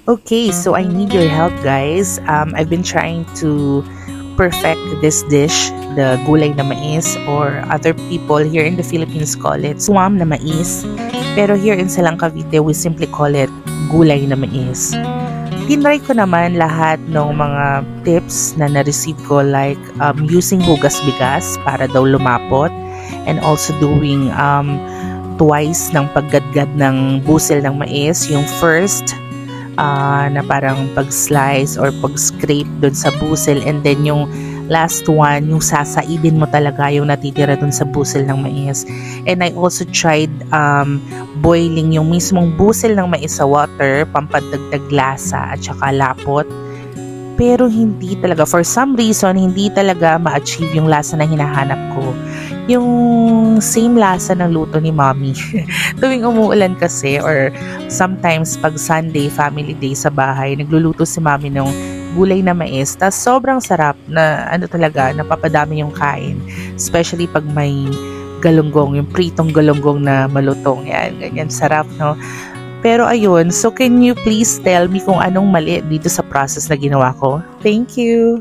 Okay, so I need your help, guys. I've been trying to perfect this dish, the gulay na mais, or other people here in the Philippines call it swam na mais. Pero here in Silang Cavite, we simply call it gulay na mais. Tinry ko naman lahat ng mga tips na na-receive ko like using hugas bigas para daw lumapot and also doing twice ng paggadgad ng busil ng mais. Yung first, na parang pag-slice or pag-scrape dun sa busil, and then yung last one, yung sasaidin mo talaga yung natitira dun sa busil ng mais. And I also tried boiling yung mismong busil ng mais sa water, pampadagdag lasa at saka lapot. Pero hindi talaga, for some reason, hindi talaga ma-achieve yung lasa na hinahanap ko. Yung same lasa ng luto ni mommy. Tuwing umuulan kasi or sometimes pag Sunday, family day sa bahay, nagluluto si mommy ng gulay na mais. Tas sobrang sarap na talaga, napapadami yung kain. Especially pag may galunggong, yung pritong galunggong na malutong. Yan, ganyan, sarap, no? Pero ayun, so can you please tell me kung anong mali dito sa process na ginawa ko? Thank you!